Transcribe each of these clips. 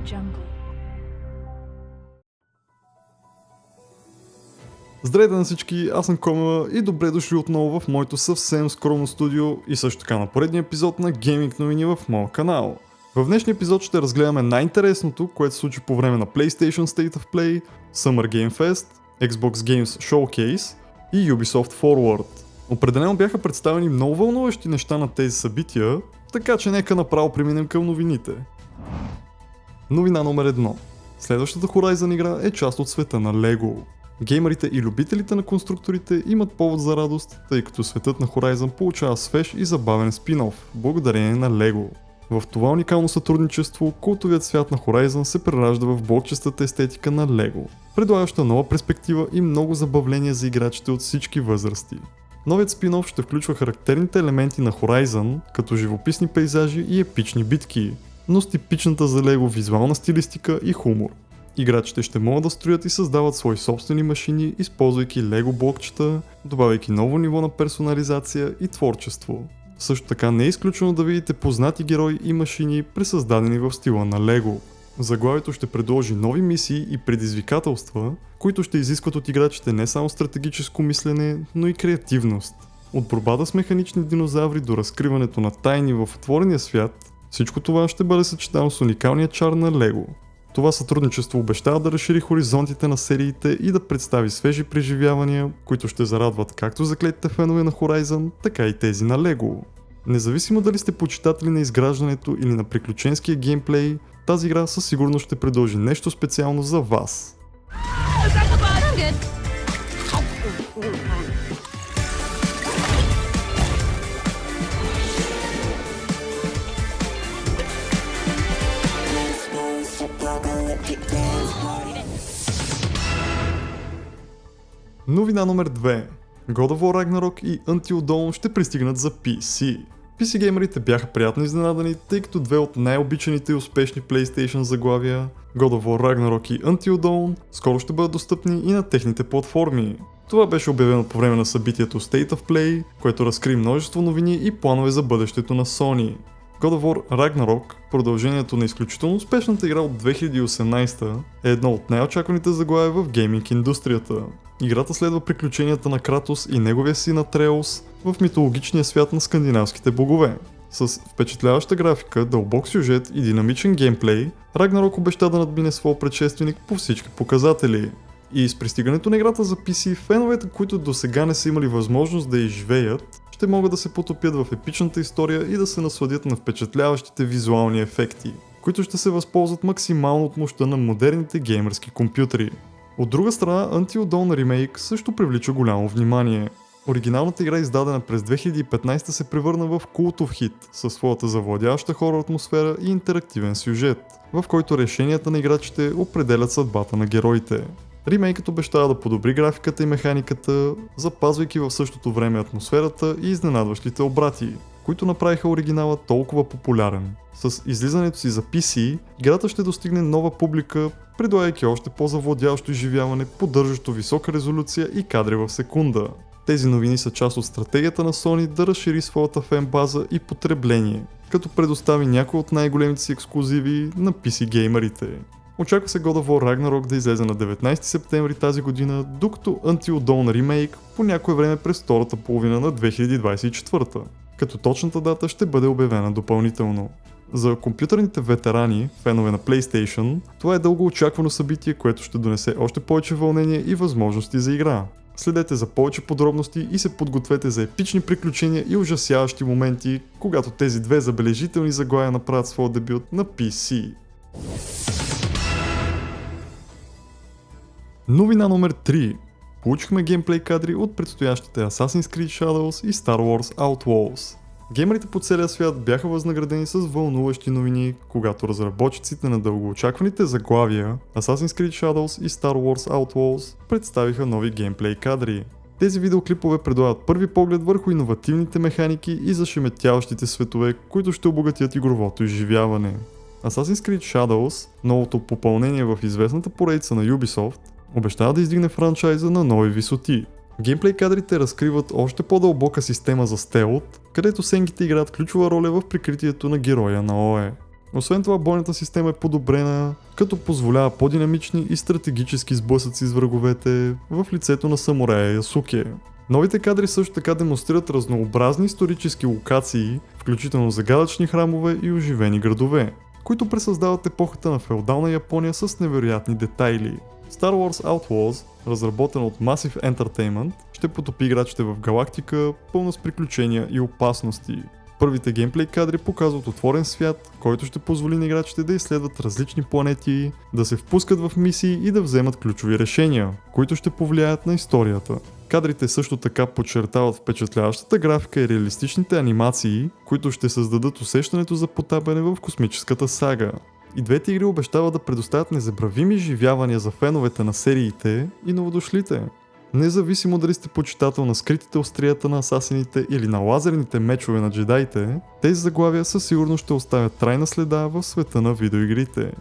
jungle. Здравейте на всички, аз съм Кома и добре дошли отново в моето съвсем скромно студио и също така на поредния епизод на гейминг новини в моя канал. В днешния епизод ще разгледаме най-интересното, което се случи по време на PlayStation State of Play, Summer Game Fest, Xbox Games Showcase и Ubisoft Forward. Определено бяха представени много вълнуващи неща на тези събития, така че нека направо преминем към новините. Новина номер 1. Следващата Horizon игра е част от света на LEGO. Геймерите и любителите на конструкторите имат повод за радост, тъй като светът на Horizon получава свеж и забавен спин-офф, благодарение на LEGO. В това уникално сътрудничество, култовият свят на Horizon се преражда в блокчестата естетика на LEGO, предлагаща нова перспектива и много забавления за играчите от всички възрасти. Новият спин-офф ще включва характерните елементи на Horizon, като живописни пейзажи и епични битки, но с типичната за LEGO визуална стилистика и хумор. Играчите ще могат да строят и създават свои собствени машини, използвайки LEGO блокчета, добавяйки ново ниво на персонализация и творчество. Също така не е изключено да видите познати герои и машини, пресъздадени в стила на LEGO. Заглавието ще предложи нови мисии и предизвикателства, които ще изискват от играчите не само стратегическо мислене, но и креативност. От борбата с механични динозаври до разкриването на тайни в отворения свят, всичко това ще бъде съчетано с уникалния чар на LEGO. Това сътрудничество обещава да разшири хоризонтите на сериите и да представи свежи преживявания, които ще зарадват както заклетите фенове на Horizon, така и тези на LEGO. Независимо дали сте почитатели на изграждането или на приключенския геймплей, тази игра със сигурност ще предложи нещо специално за вас. Новина номер 2. God of War Ragnarok и Until Dawn ще пристигнат за PC. PC геймерите бяха приятно изненадани, тъй като две от най-обичаните и успешни PlayStation заглавия, God of War Ragnarok и Until Dawn, скоро ще бъдат достъпни и на техните платформи. Това беше обявено по време на събитието State of Play, което разкри множество новини и планове за бъдещето на Sony. God of War Ragnarok, продължението на изключително успешната игра от 2018, е едно от най-очакваните заглавия в гейминг индустрията. Играта следва приключенията на Кратос и неговия син Атреус в митологичния свят на скандинавските богове. С впечатляваща графика, дълбок сюжет и динамичен геймплей, Ragnarok обеща да надмине своя предшественик по всички показатели. И с пристигането на играта за PC, феновете, които досега не са имали възможност да изживеят, ще могат да се потопят в епичната история и да се насладят на впечатляващите визуални ефекти, които ще се възползват максимално от мощта на модерните геймърски компютри. От друга страна, Until Dawn Remake също привлича голямо внимание. Оригиналната игра, издадена през 2015, се превърна в култов хит със своята завладяваща хорор атмосфера и интерактивен сюжет, в който решенията на играчите определят съдбата на героите. Ремейкът обещава да подобри графиката и механиката, запазвайки в същото време атмосферата и изненадващите обрати, които направиха оригинала толкова популярен. С излизането си за PC, играта ще достигне нова публика, предлагайки още по-завладяващо изживяване, поддържащо висока резолюция и кадри в секунда. Тези новини са част от стратегията на Sony да разшири своята фен база и потребление, като предостави някои от най-големите си ексклузиви на PC геймерите. Очаква се God of War Ragnarok да излезе на 19 септември тази година, докато Until Dawn Remake по някое време през втората половина на 2024, като точната дата ще бъде обявена допълнително. За компютърните ветерани, фенове на PlayStation, това е дълго очаквано събитие, което ще донесе още повече вълнение и възможности за игра. Следете за повече подробности и се подгответе за епични приключения и ужасяващи моменти, когато тези две забележителни заглавия направят своя дебют на PC. Новина номер 3. Получихме геймплей кадри от предстоящите Assassin's Creed Shadows и Star Wars Outlaws. Геймерите по целия свят бяха възнаградени с вълнуващи новини, когато разработчиците на дългоочакваните заглавия Assassin's Creed Shadows и Star Wars Outlaws представиха нови геймплей кадри. Тези видеоклипове предлагат първи поглед върху иновативните механики и зашеметяващите светове, които ще обогатят игровото изживяване. Assassin's Creed Shadows, новото попълнение в известната поредица на Ubisoft, обещава да издигне франчайза на нови висоти. Геймплей кадрите разкриват още по-дълбока система за стелт, където сенките играят ключова роля в прикритието на героя на ОЕ. Освен това, бойната система е подобрена, като позволява по-динамични и стратегически сблъсъци с враговете в лицето на самурая Ясуке. Новите кадри също така демонстрират разнообразни исторически локации, включително загадъчни храмове и оживени градове, които пресъздават епохата на феодална Япония с невероятни детайли. Star Wars Outlaws, разработен от Massive Entertainment, ще потопи играчите в галактика, пълна с приключения и опасности. Първите геймплей кадри показват отворен свят, който ще позволи на играчите да изследват различни планети, да се впускат в мисии и да вземат ключови решения, които ще повлияят на историята. Кадрите също така подчертават впечатляващата графика и реалистичните анимации, които ще създадат усещането за потапяне в космическата сага. И двете игри обещават да предоставят незабравими изживявания за феновете на сериите и новодошлите. Независимо дали сте почитател на скритите острията на асасините или на лазерните мечове на джедаите, тези заглавия със сигурност ще оставят трайна следа в света на видеоигрите.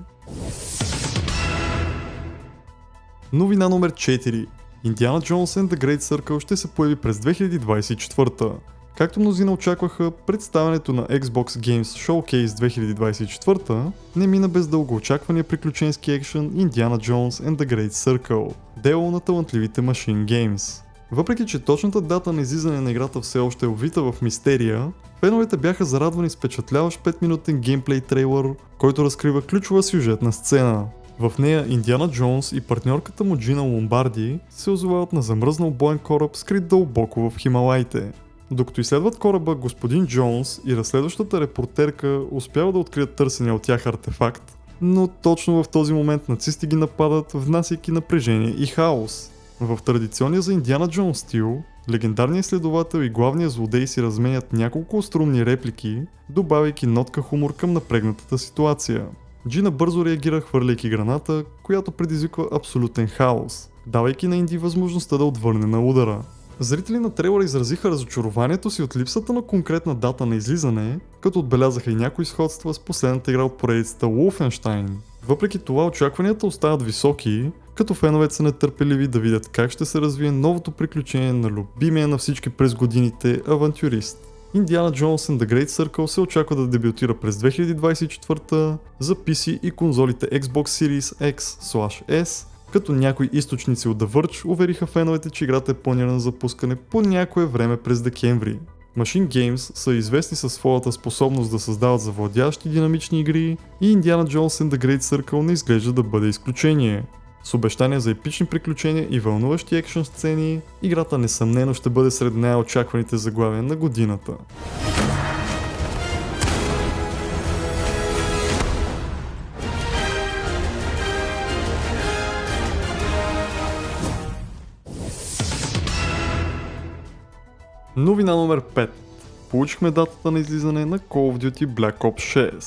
Новина номер 4. Indiana Jones and the Great Circle ще се появи през 2024. Както мнозина очакваха, представянето на Xbox Games Showcase 2024 не мина без дългоочаквания приключенски екшен Indiana Jones and the Great Circle, дело на талантливите Machine Games. Въпреки че точната дата на излизане на играта все още е увита в мистерия, феновете бяха зарадвани с впечатляващ 5-минутен геймплей трейлър, който разкрива ключова сюжетна сцена. В нея Индиана Джонс и партньорката му Джина Ломбарди се озовават на замръзнал боен кораб, скрит дълбоко в Хималаите. Докато изследват кораба, господин Джонс и разследващата репортерка успяват да открият търсения от тях артефакт, но точно в този момент нацисти ги нападат, внасяйки напрежение и хаос. В традиционния за Индиана Джонс стил, легендарният следовател и главният злодей си разменят няколко острумни реплики, добавяйки нотка хумор към напрегнатата ситуация. Джина бързо реагира, хвърляйки граната, която предизвиква абсолютен хаос, давайки на Инди възможността да отвърне на удара. Зрители на трейлера изразиха разочарованието си от липсата на конкретна дата на излизане, като отбелязаха и някои сходства с последната игра от поредицата Wolfenstein. Въпреки това очакванията остават високи, като феновете са нетърпеливи да видят как ще се развие новото приключение на любимия на всички през годините авантюрист. Indiana Jones and the Great Circle се очаква да дебютира през 2024 за PC и конзолите Xbox Series X/S, като някои източници от The Verge увериха феновете, че играта е планирана за пускане по някое време през декември. Machine Games са известни със своята способност да създават завладяващи динамични игри и Indiana Jones and the Great Circle не изглежда да бъде изключение. С обещания за епични приключения и вълнуващи екшън сцени, играта несъмнено ще бъде сред най-очакваните заглавия на годината. Новина номер 5. Получихме датата на излизане на Call of Duty Black Ops 6.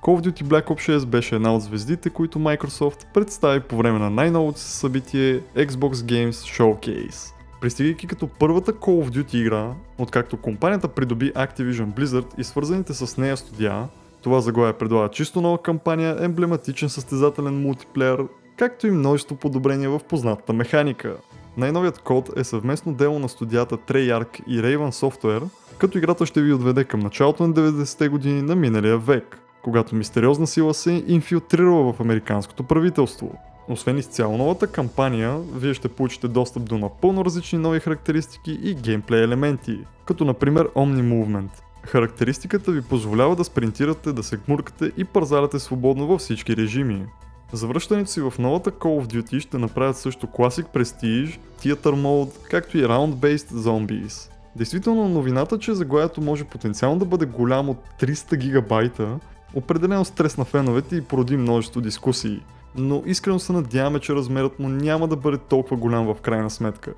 Call of Duty Black Ops 6 беше една от звездите, които Microsoft представи по време на най-новото си събитие Xbox Games Showcase. Пристигайки като първата Call of Duty игра, откакто компанията придоби Activision Blizzard и свързаните с нея студия, това заглавие предлага чисто нова кампания, емблематичен състезателен мултиплеер, както и множество подобрения в познатата механика. Най-новият код е съвместно дело на студията Treyarch и Raven Software, като играта ще ви отведе към началото на 90-те години на миналия век, когато мистериозна сила се инфилтрирала в американското правителство. Освен изцяло новата кампания, вие ще получите достъп до напълно различни нови характеристики и геймплей елементи, като например Omni Movement. Характеристиката ви позволява да спринтирате, да се гмуркате и парзаляте свободно във всички режими. Завръщането си в новата Call of Duty ще направят също Classic Prestige, Theater Mode, както и Round-Based Zombies. Действително новината, че заглавието може потенциално да бъде голямо от 300 гигабайта, определено стрес на феновете и породи множество дискусии, но искрено се надяваме, че размерът му няма да бъде толкова голям в крайна сметка.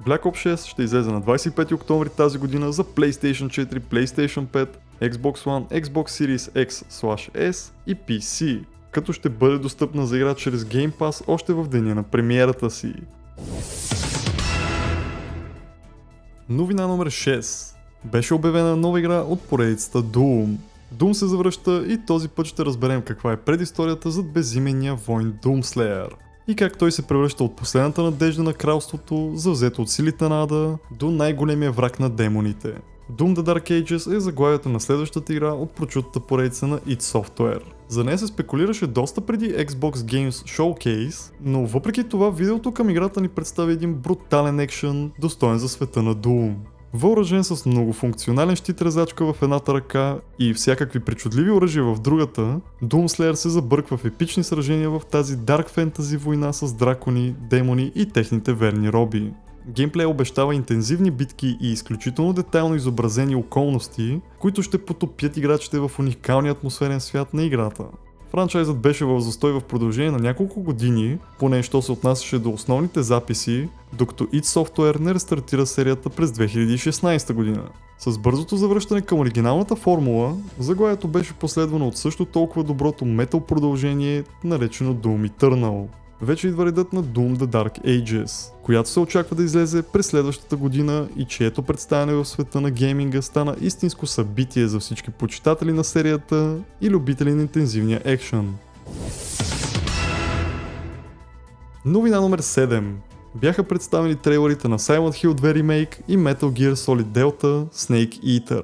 Black Ops 6 ще излезе на 25 октомври тази година за PlayStation 4, PlayStation 5, Xbox One, Xbox Series X/S и PC, като ще бъде достъпна за игра чрез Game Pass още в деня на премиерата си. Новина номер 6. Беше обявена нова игра от поредицата Doom. Doom се завръща и този път ще разберем каква е предисторията зад безименния войн Doomslayer и как той се превръща от последната надежда на кралството, завзето от силите на Ада, до най-големия враг на демоните. Doom The Dark Ages е заглавието на следващата игра от прочутата поредица на id Software. За нея се спекулираше доста преди Xbox Games Showcase, но въпреки това видеото към играта ни представи един брутален екшън, достоен за света на Doom. Въоръжен с многофункционален щит резачка в едната ръка и всякакви причудливи оръжия в другата, Doom Slayer се забърква в епични сражения в тази Dark Fantasy война с дракони, демони и техните верни роби. Геймплей обещава интензивни битки и изключително детайлно изобразени околности, които ще потопят играчите в уникалния атмосферен свят на играта. Франчайзът беше в застой в продължение на няколко години, поне що се отнасяше до основните записи, докато id Software не рестартира серията през 2016 година. С бързото завръщане към оригиналната формула, заглавието беше последвано от също толкова доброто метал продължение, наречено Doom Eternal. Вече идва редът на Doom The Dark Ages, която се очаква да излезе през следващата година и чието представяне в света на гейминга стана истинско събитие за всички почитатели на серията и любители на интензивния екшън. Новина номер 7. Бяха представени трейлерите на Silent Hill 2 Remake и Metal Gear Solid Delta Snake Eater.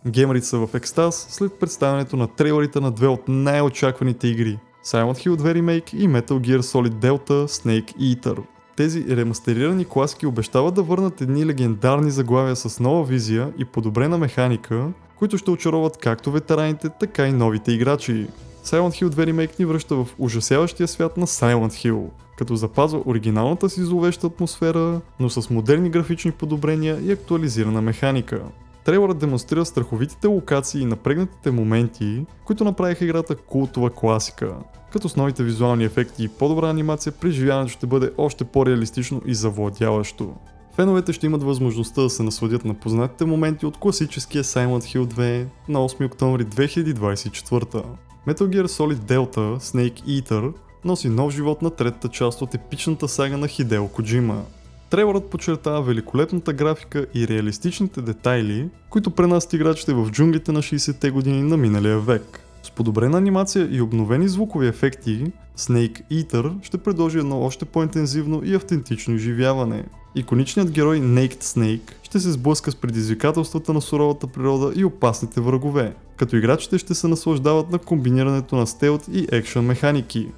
Геймерите са в екстаз след представянето на трейлерите на две от най-очакваните игри – Silent Hill 2 Remake и Metal Gear Solid Delta Snake Eater. Тези ремастерирани класики обещават да върнат едни легендарни заглавия с нова визия и подобрена механика, които ще очароват както ветераните, така и новите играчи. Silent Hill 2 Remake ни връща в ужасяващия свят на Silent Hill, като запазва оригиналната си зловеща атмосфера, но с модерни графични подобрения и актуализирана механика. Трейлърът демонстрира страховитите локации и напрегнатите моменти, които направиха играта култова класика. Като с новите визуални ефекти и по-добра анимация, преживяването ще бъде още по-реалистично и завладяващо. Феновете ще имат възможността да се насладят на познатите моменти от класическия Silent Hill 2 на 8 октомври 2024. Metal Gear Solid Delta Snake Eater носи нов живот на третата част от епичната сага на Хидео Коджима. Трейлърът подчертава великолепната графика и реалистичните детайли, които пренасят играчите в джунглите на 60-те години на миналия век. С подобрена анимация и обновени звукови ефекти, Snake Eater ще предложи едно още по-интензивно и автентично изживяване. Иконичният герой Naked Snake ще се сблъска с предизвикателствата на суровата природа и опасните врагове, като играчите ще се наслаждават на комбинирането на стелт и екшън механики.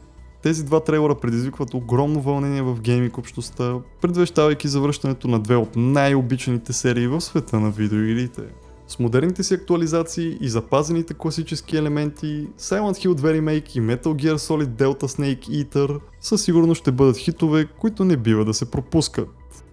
Тези два трейлера предизвикват огромно вълнение в гейминг общността, предвещавайки завръщането на две от най-обичаните серии в света на видеоигрите. С модерните си актуализации и запазените класически елементи, Silent Hill 2 Remake и Metal Gear Solid Delta Snake Eater със сигурност ще бъдат хитове, които не бива да се пропускат.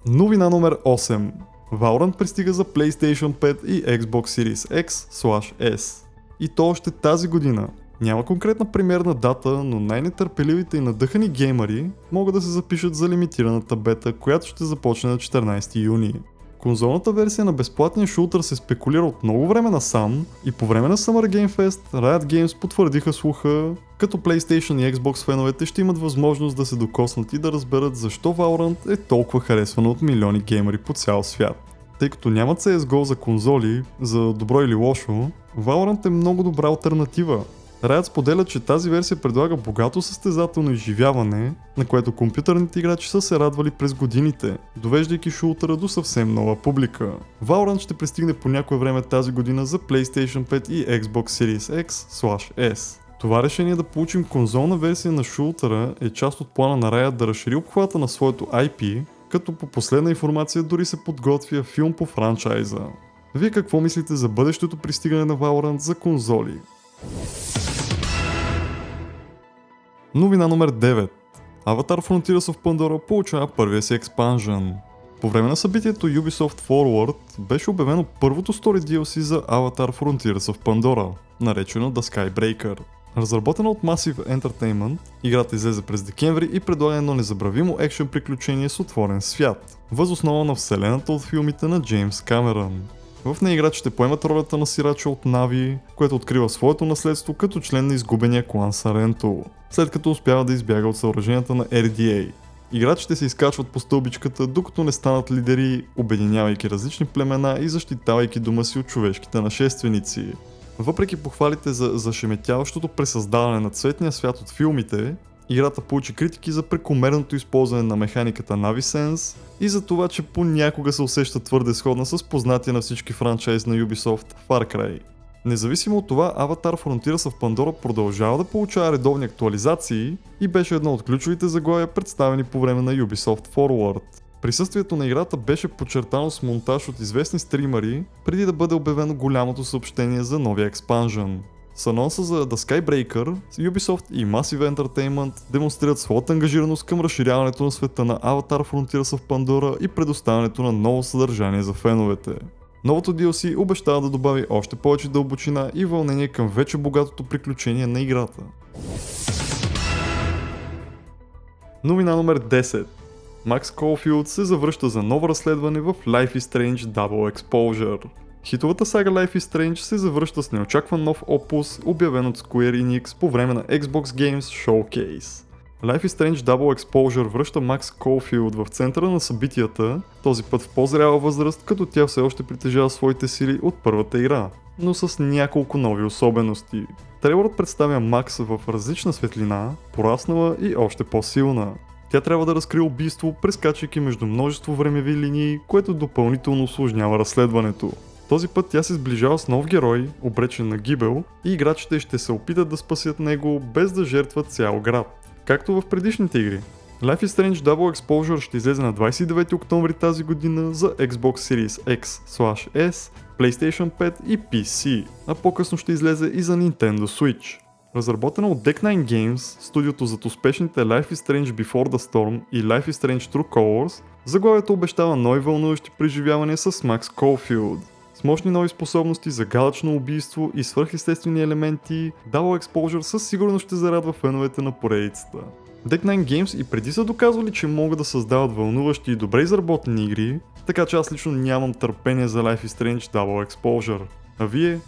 Новина номер 8. Valorant пристига за PlayStation 5 и Xbox Series X/S. И то още тази година. Няма конкретна премиерна дата, но най-нетърпеливите и надъхани геймъри могат да се запишат за лимитираната бета, която ще започне на 14 юни. Конзолната версия на безплатния шутър се спекулира от много време насам и по време на Summer Game Fest Riot Games потвърдиха слуха, като PlayStation и Xbox феновете ще имат възможност да се докоснат и да разберат защо Valorant е толкова харесвано от милиони геймъри по цял свят. Тъй като няма CSGO за конзоли, за добро или лошо, Valorant е много добра алтернатива. Riot споделя, че тази версия предлага богато състезателно изживяване, на което компютърните играчи са се радвали през годините, довеждайки шутъра до съвсем нова публика. Valorant ще пристигне по някое време тази година за PlayStation 5 и Xbox Series X/S. Това решение да получим конзолна версия на шутъра е част от плана на Riot да разшири обхвата на своето IP, като по последна информация дори се подготвя филм по франчайза. Вие какво мислите за бъдещето пристигане на Valorant за конзоли? Новина номер 9. Avatar Frontiers of Pandora получава първия си експанжън. По време на събитието Ubisoft Forward беше обявено първото Story DLC за Avatar Frontiers of Pandora, наречено The Skybreaker. Разработена от Massive Entertainment, играта излезе през декември и предлага едно незабравимо екшен приключение с отворен свят, въз основа на вселената от филмите на Джеймс Камерън. В нея играчите поемат ролята на сирача от Нави, което открива своето наследство като член на изгубения клан Саренто, след като успява да избяга от съоръженията на RDA. Играчите се изкачват по стълбичката, докато не станат лидери, обединявайки различни племена и защитавайки дома си от човешките нашественици. Въпреки похвалите за зашеметяващото пресъздаване на цветния свят от филмите, Играта получи критики за прекомерното използване на механиката Navisense и за това, че понякога се усеща твърде сходна с познатия на всички франчайз на Ubisoft Far Cry. Независимо от това, Avatar Frontiers of Pandora продължава да получава редовни актуализации и беше едно от ключовите заглавия, представени по време на Ubisoft Forward. Присъствието на играта беше подчертано с монтаж от известни стримъри, преди да бъде обявено голямото съобщение за новия експанжен. С анонса за The Skybreaker, Ubisoft и Massive Entertainment демонстрират своята ангажираност към разширяването на света на Avatar Frontiers of Pandora и предоставянето на ново съдържание за феновете. Новото DLC обещава да добави още повече дълбочина и вълнение към вече богатото приключение на играта. Новина номер 10. Max Caulfield се завръща за ново разследване в Life is Strange Double Exposure. Хитовата сага Life is Strange се завръща с неочакван нов опус, обявен от Square Enix по време на Xbox Games Showcase. Life is Strange Double Exposure връща Макс Caulfield в центъра на събитията, този път в по-зряла възраст, като тя все още притежава своите сили от първата игра, но с няколко нови особености. Трейлърът представя Макс в различна светлина, пораснала и още по-силна. Тя трябва да разкрие убийство, прескачайки между множество времеви линии, което допълнително усложнява разследването. Този път тя се сближава с нов герой, обречен на гибел, и играчите ще се опитат да спасят него без да жертват цял град. Както в предишните игри. Life is Strange Double Exposure ще излезе на 29 октомври тази година за Xbox Series X/S, PlayStation 5 и PC, а по-късно ще излезе и за Nintendo Switch. Разработена от Deck Nine Games, студиото зад успешните Life is Strange Before the Storm и Life is Strange True Colors, заглавието обещава нови вълнуващи преживявания с Max Caulfield. С мощни нови способности, загадъчно убийство и свръхестествени елементи, Double Exposure със сигурност ще зарадва феновете на поредицата. Deck Nine Games и преди са доказвали, че могат да създават вълнуващи и добре изработени игри, така че аз лично нямам търпение за Life is Strange Double Exposure. А вие?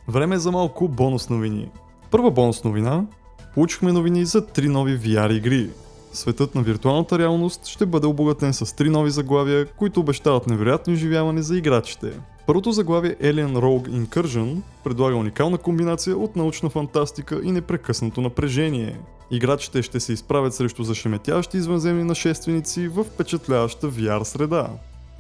Време е за малко бонус новини. Първа бонус новина. Получихме новини за 3 нови VR игри. Светът на виртуалната реалност ще бъде обогатен с 3 нови заглавия, които обещават невероятно изживяване за играчите. Първото заглавие Alien Rogue Incursion предлага уникална комбинация от научна фантастика и непрекъснато напрежение. Играчите ще се изправят срещу зашеметяващи извънземни нашественици в впечатляваща VR среда.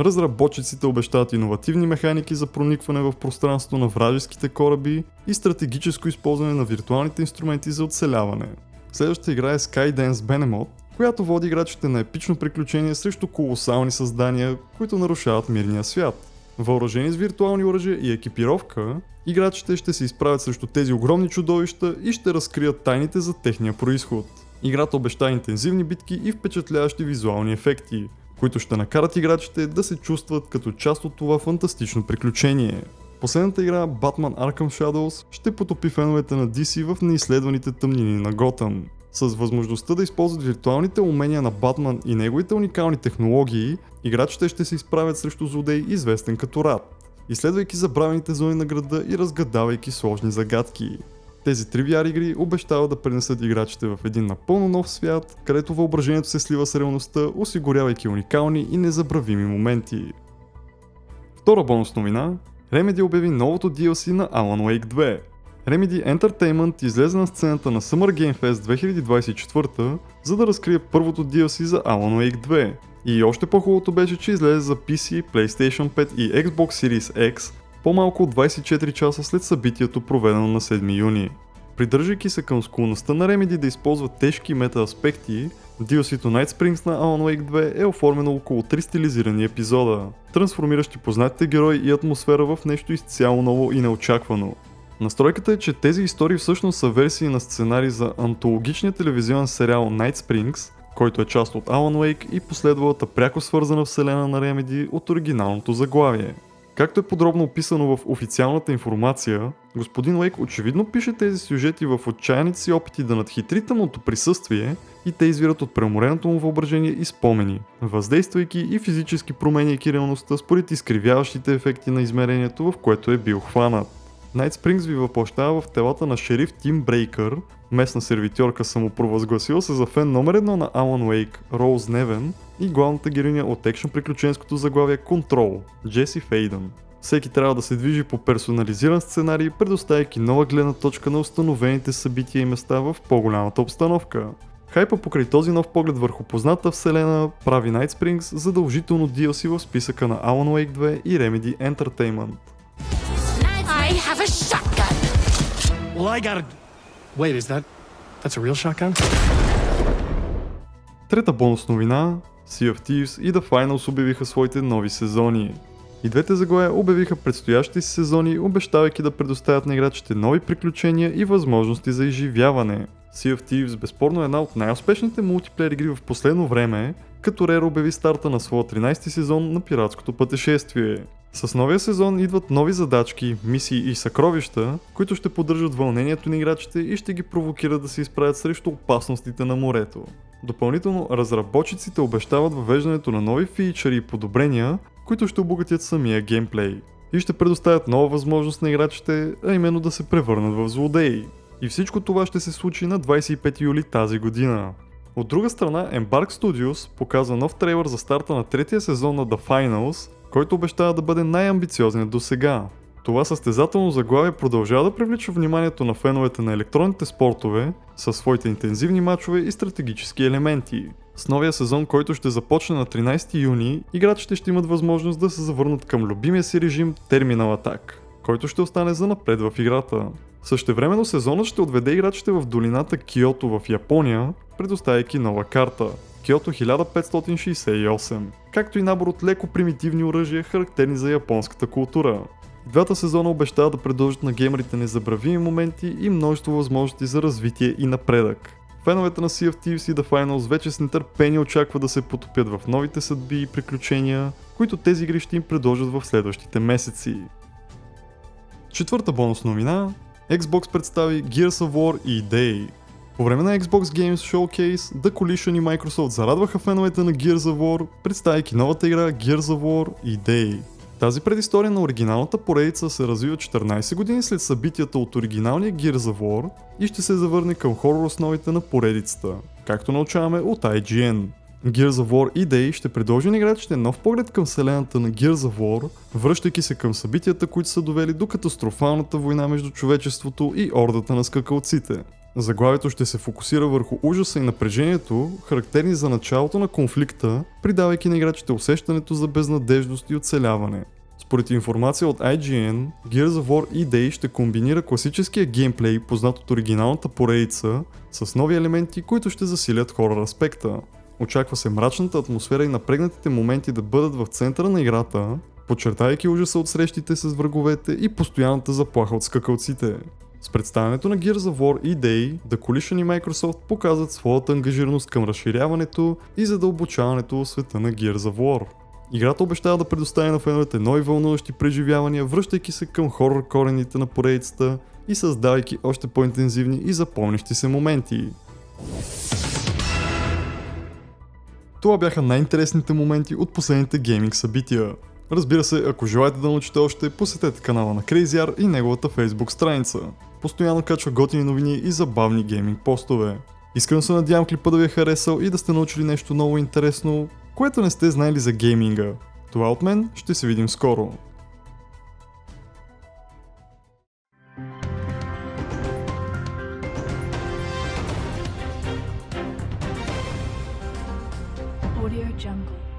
Разработчиците обещават иновативни механики за проникване в пространството на вражеските кораби и стратегическо използване на виртуалните инструменти за оцеляване. Следващата игра е Skydance Behemoth, която води играчите на епично приключение срещу колосални създания, които нарушават мирния свят. Въоръжени с виртуални оръжия и екипировка, играчите ще се изправят срещу тези огромни чудовища и ще разкрият тайните за техния происход. Играта обещава интензивни битки и впечатляващи визуални ефекти, които ще накарат играчите да се чувстват като част от това фантастично приключение. Последната игра, Batman Arkham Shadows, ще потопи феновете на DC в неизследваните тъмнини на Готъм. С възможността да използват виртуалните умения на Батман и неговите уникални технологии, играчите ще се изправят срещу злодей, известен като Рат, изследвайки забравените зони на града и разгадавайки сложни загадки. Тези 3 VR игри обещават да пренесат играчите в един напълно нов свят, където въображението се слива с реалността, осигурявайки уникални и незабравими моменти. Втора бонус новина. Remedy обяви новото DLC на Alan Wake 2. Remedy Entertainment излезе на сцената на Summer Game Fest 2024, за да разкрие първото DLC за Alan Wake 2. И още по-хубавото беше, че излезе за PC, PlayStation 5 и Xbox Series X по-малко от 24 часа след събитието, проведено на 7 юни. Придържайки се към склонността на Remedy да използва тежки мета аспекти, DLC-то Night Springs на Alan Wake 2 е оформено около 3 стилизирани епизода, трансформиращи познатите герои и атмосфера в нещо изцяло ново и неочаквано. Настройката е, че тези истории всъщност са версии на сценарий за антологичния телевизионен сериал Night Springs, който е част от Alan Wake и последвалата пряко свързана вселена на Remedy от оригиналното заглавие. Както е подробно описано в официалната информация, господин Уейк очевидно пише тези сюжети в отчаяните си опити да надхитри тъмното присъствие и те извират от премореното му въображение и спомени, въздействайки и физически променяйки реалността според изкривяващите ефекти на измерението, в което е бил хванат. Night Springs ви въплъщава в телата на шериф Тим Брейкър, местна сервитьорка самопровъзгласила се за фен номер 1 на Alan Wake, Роуз Невен, и главната героиня от екшън приключенското заглавие Control, Джеси Фейдън. Всеки трябва да се движи по персонализиран сценарий, предоставяйки нова гледна точка на установените събития и места в по-голямата обстановка. Хайпа покрай този нов поглед върху позната вселена прави Night Springs задължително DLC в списъка на Alan Wake 2 и Remedy Entertainment. I have a shotgun. Well, I gotta... Wait, that's a real shotgun? Трета бонус новина, Sea of Thieves и The Finals обявиха своите нови сезони. И двете заглавия обявиха предстоящите си сезони, обещавайки да предоставят на играчите нови приключения и възможности за изживяване. Sea of Thieves безспорно е една от най-успешните мултиплеер игри в последно време, като Rare обяви старта на своя 13-ти сезон на пиратското пътешествие. С новия сезон идват нови задачки, мисии и съкровища, които ще поддържат вълнението на играчите и ще ги провокират да се изправят срещу опасностите на морето. Допълнително, разработчиците обещават въвеждането на нови фичъри и подобрения, които ще обогатят самия геймплей. И ще предоставят нова възможност на играчите, а именно да се превърнат в злодеи. И всичко това ще се случи на 25 юли тази година. От друга страна, Embark Studios показва нов трейлър за старта на третия сезон на The Finals, който обещава да бъде най-амбициозният досега. Това състезателно заглавие продължава да привлича вниманието на феновете на електронните спортове със своите интензивни мачове и стратегически елементи. С новия сезон, който ще започне на 13 юни, играчите ще имат възможност да се завърнат към любимия си режим Terminal Attack, който ще остане занапред в играта. Същевременно сезонът ще отведе играчите в долината Киото в Япония, предоставяйки нова карта Киото 1568, както и набор от леко примитивни оръжия, характерни за японската култура. Двата сезона обещават да предложат на геймерите незабравими моменти и множество възможности за развитие и напредък. Феновете на Sea of Thieves и The Finals вече с нетърпение очакват да се потопят в новите съдби и приключения, които тези игри ще им предложат в следващите месеци. Четвърта бонус новина, Xbox представи Gears of War и Day. По време на Xbox Games Showcase, The Coalition и Microsoft зарадваха феновете на Gears of War, представяйки новата игра Gears of War и Day. Тази предистория на оригиналната поредица се развива 14 години след събитията от оригиналния Gears of War и ще се завърне към хорор основите на поредицата, както научаваме от IGN. Gears of War и Day ще предложи на играчите нов поглед към вселената на Gears of War, връщайки се към събитията, които са довели до катастрофалната война между човечеството и ордата на скакалците. Заглавието ще се фокусира върху ужаса и напрежението, характерни за началото на конфликта, придавайки на играчите усещането за безнадежност и оцеляване. Според информация от IGN, Gears of War и Day ще комбинира класическия геймплей, познат от оригиналната поредица, с нови елементи, които ще засилят хорър аспекта. Очаква се мрачната атмосфера и напрегнатите моменти да бъдат в центъра на играта, подчертавайки ужаса от срещите с враговете и постоянната заплаха от скакалците. С представянето на Gears of War и Day, The Coalition и Microsoft показват своята ангажираност към разширяването и задълбочаването в света на Gears of War. Играта обещава да предостави на феновете нови вълнуващи преживявания, връщайки се към хорър корените на поредицата и създавайки още по-интензивни и запомнящи се моменти. Това бяха най-интересните моменти от последните гейминг събития. Разбира се, ако желаете да научите още, посетете канала на CrazyR и неговата Facebook страница. Постоянно качва готини новини и забавни гейминг постове. Искрено се надявам клипа да ви е харесал и да сте научили нещо ново интересно, което не сте знаели за гейминга. Това от мен, ще се видим скоро. Audio Jungle.